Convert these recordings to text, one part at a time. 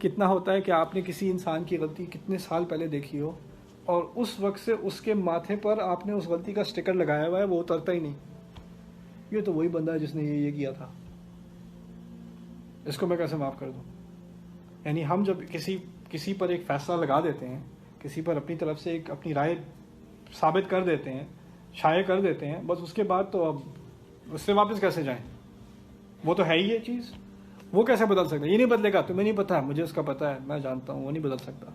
کتنا ہوتا ہے کہ آپ نے کسی انسان کی غلطی کتنے سال پہلے دیکھی ہو اور اس وقت سے اس کے ماتھے پر آپ نے اس غلطی کا سٹیکر لگایا ہوا ہے، وہ اترتا ہی نہیں. یہ تو وہی بندہ ہے جس نے یہ کیا تھا، اس کو میں کیسے معاف کر دوں؟ یعنی ہم جب کسی پر ایک فیصلہ لگا دیتے ہیں، کسی پر اپنی طرف سے ایک اپنی رائے ثابت کر دیتے ہیں، شائع کر دیتے ہیں، بس اس کے بعد تو اب اس سے واپس کیسے جائیں؟ وہ تو ہے ہی یہ چیز، وہ کیسے بدل سکتا ہے؟ یہ نہیں بدلے گا، تمہیں نہیں پتا، مجھے اس کا پتا ہے، میں جانتا ہوں، وہ نہیں بدل سکتا.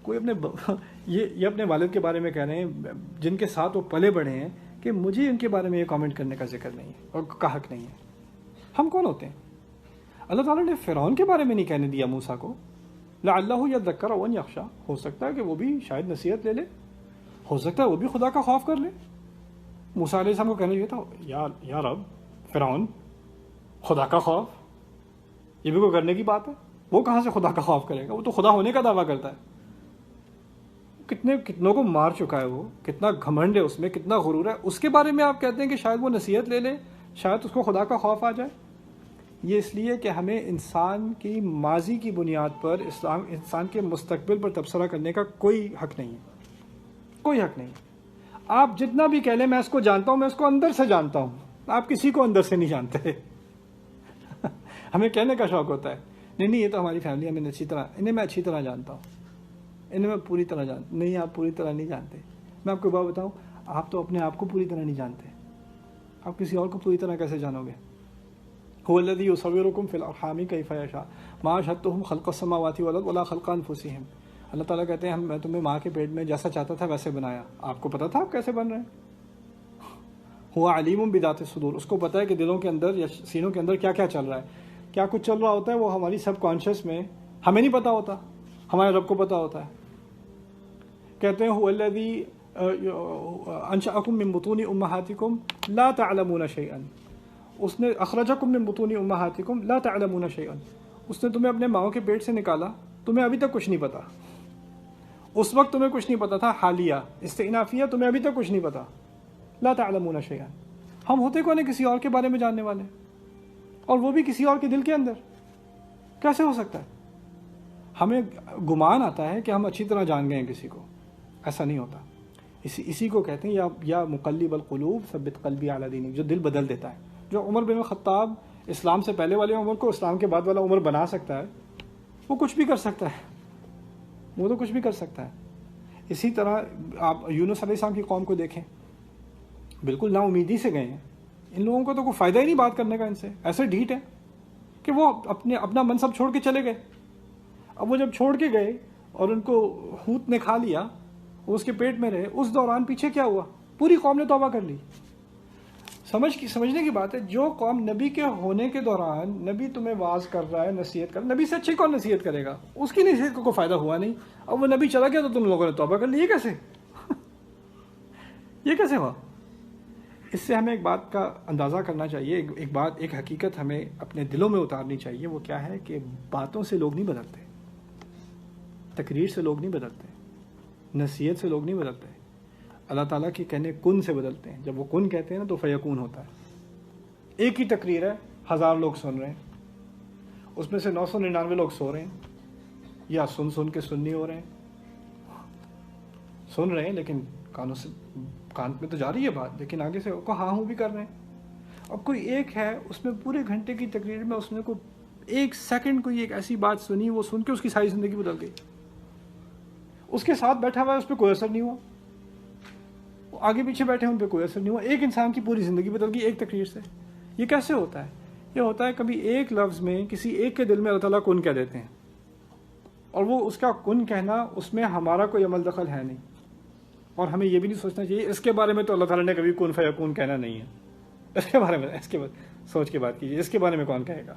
کوئی یہ اپنے والد کے بارے میں کہہ رہے ہیں جن کے ساتھ وہ پلے بڑھے ہیں کہ مجھے ان کے بارے میں یہ کامنٹ کرنے کا ذکر نہیں ہے اور کا حق نہیں ہے. ہم کون ہوتے ہیں؟ اللہ تعالیٰ نے فرعون کے بارے میں نہیں کہنے دیا موسیٰ کو، لعلہ یذکر او یخشی، ہو سکتا ہے کہ وہ بھی شاید نصیحت لے لے، ہو سکتا ہے وہ بھی خدا کا خوف کر لے. موسیٰ علیہ السلام کو کہنا یہ تھا، یا رب، فرعون خدا کا خوف، یہ بھی کوئی کرنے کی بات ہے؟ وہ کہاں سے خدا کا خوف کرے گا؟ وہ تو خدا ہونے کا دعویٰ کرتا ہے. کتنوں کو مار چکا ہے، وہ کتنا گھمنڈ ہے اس میں، کتنا غرور ہے، اس کے بارے میں آپ کہتے ہیں کہ شاید وہ نصیحت لے لے، شاید اس کو خدا کا خوف آ جائے. یہ اس لیے کہ ہمیں انسان کی ماضی کی بنیاد پر انسان کے مستقبل پر تبصرہ کرنے کا کوئی حق نہیں ہے، کوئی حق نہیں. آپ جتنا بھی کہہ لیں میں اس کو جانتا ہوں، میں اس کو اندر سے جانتا ہوں، آپ کسی کو اندر سے نہیں جانتے. ہمیں کہنے کا شوق ہوتا ہے، نہیں یہ تو ہماری فیملی، ہمیں انہیں میں اچھی طرح جانتا ہوں، انہیں میں پوری طرح جانتا. نہیں، آپ پوری طرح نہیں جانتے. میں آپ کو بات بتاؤں، آپ تو اپنے آپ کو پوری طرح نہیں جانتے، آپ کسی اور کو پوری طرح کیسے جانو گے؟ هو الذی یصورکم فی الارحام کیف یشاء ما اشہدتهم خلق السماوات والارض ولا خلق انفسهم. اللہ تعالیٰ کہتے ہیں میں تمہیں ماں کے پیٹ میں جیسا چاہتا تھا ویسے بنایا، آپ کو پتا تھا آپ کیسے بن رہے ہیں؟ هو علیم بذات الصدور، اس کو پتا ہے کہ دلوں کے اندر یا سینوں کے اندر کیا کیا چل رہا ہے، کیا کچھ چل رہا ہوتا ہے. وہ ہماری سب کانشیس میں ہمیں نہیں پتا ہوتا، ہمارے رب کو پتا ہوتا ہے. کہتے ہیں هو الذی انشأکم من بطون امہاتکم لا تعلمون شیئا، اس نے اخرجکم من بطون امہاتکم لا تعلمون شیئا، اس نے تمہیں اپنے ماؤں کے پیٹ سے نکالا، تمہیں ابھی تک کچھ نہیں پتا. اس وقت تمہیں کچھ نہیں پتا تھا، حالیہ استئنافیہ، تمہیں ابھی تک کچھ نہیں پتا. لا تعلمون شیئا، ہم ہوتے کون ہیں کسی اور کے بارے میں جاننے والے، اور وہ بھی کسی اور کے دل کے اندر؟ کیسے ہو سکتا ہے؟ ہمیں گمان آتا ہے کہ ہم اچھی طرح جان گئے ہیں کسی کو، ایسا نہیں ہوتا. اسی کو کہتے ہیں یا مقلب القلوب ثبت قلبی علی دینک، جو دل بدل دیتا ہے. جو عمر بن الخطاب اسلام سے پہلے والے عمر کو اسلام کے بعد والا عمر بنا سکتا ہے، وہ کچھ بھی کر سکتا ہے، وہ تو کچھ بھی کر سکتا ہے. اسی طرح آپ یونس علیہ السلام کی قوم کو دیکھیں، بالکل نا امیدی سے گئے ہیں. ان لوگوں کو تو کوئی فائدہ ہی نہیں بات کرنے کا ان سے، ایسے ڈھیٹ ہے کہ وہ اپنا منصب چھوڑ کے چلے گئے. اب وہ جب چھوڑ کے گئے اور ان کو حوت نے کھا لیا، وہ اس کے پیٹ میں رہے، اس دوران پیچھے کیا ہوا؟ پوری قوم نے توبہ کر لی. سمجھنے کی بات ہے، جو قوم نبی کے ہونے کے دوران نبی تمہیں واعظ کر رہا ہے، نصیحت کر رہا ہے، نبی سے اچھی کون نصیحت کرے گا؟ اس کی نصیحت کو کوئی فائدہ ہوا نہیں. اب وہ نبی چلا گیا تو تم لوگوں نے توبہ کر لی. یہ کیسے یہ کیسے ہوا؟ اس سے ہمیں ایک بات کا اندازہ کرنا چاہیے، ایک حقیقت ہمیں اپنے دلوں میں اتارنی چاہیے. وہ کیا ہے کہ باتوں سے لوگ نہیں بدلتے، تقریر سے لوگ نہیں بدلتے، نصیحت سے لوگ نہیں بدلتے. اللہ تعالیٰ کے کہنے کن سے بدلتے ہیں. جب وہ کن کہتے ہیں نا تو فیکون ہوتا ہے. ایک ہی تقریر ہے، 1000 لوگ سن رہے ہیں، اس میں سے 999 لوگ سو رہے ہیں، یا سن کے سنی ہو رہے ہیں، سن رہے ہیں لیکن کان میں تو جا رہی ہے بات، لیکن آگے سے ہاں ہوں بھی کر رہے ہیں. اب کوئی ایک ہے، اس میں پورے گھنٹے کی تقریر میں اس نے کوئی 1 سیکنڈ کوئی ایک ایسی بات سنی، وہ سن کے اس کی ساری زندگی بدل گئی. اس کے ساتھ بیٹھا ہوا ہے، اس پہ کوئی اثر نہیں ہوا. آگے پیچھے بیٹھے ہیں، ان پہ کوئی اثر نہیں ہوا. ایک انسان کی پوری زندگی بدل گئی ایک تقریر سے. یہ کیسے ہوتا ہے؟ یہ ہوتا ہے کبھی ایک لفظ میں کسی ایک کے دل میں اللہ تعالیٰ کن کہہ دیتے ہیں، اور وہ اس کا کن کہنا، اس میں ہمارا کوئی عمل دخل ہے نہیں. اور ہمیں یہ بھی نہیں سوچنا چاہیے اس کے بارے میں تو اللہ تعالیٰ نے کبھی کن فیکون کہنا نہیں ہے، اس کے بارے میں اس کے بعد سوچ کے بات کیجیے، اس کے بارے میں کون کہے گا؟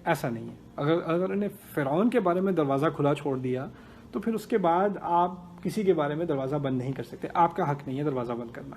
ایسا نہیں ہے. اگر انہوں نے فرعون کے بارے میں دروازہ کھلا چھوڑ دیا تو پھر اس کے بعد آپ کسی کے بارے میں دروازہ بند نہیں کر سکتے. آپ کا حق نہیں ہے دروازہ بند کرنا.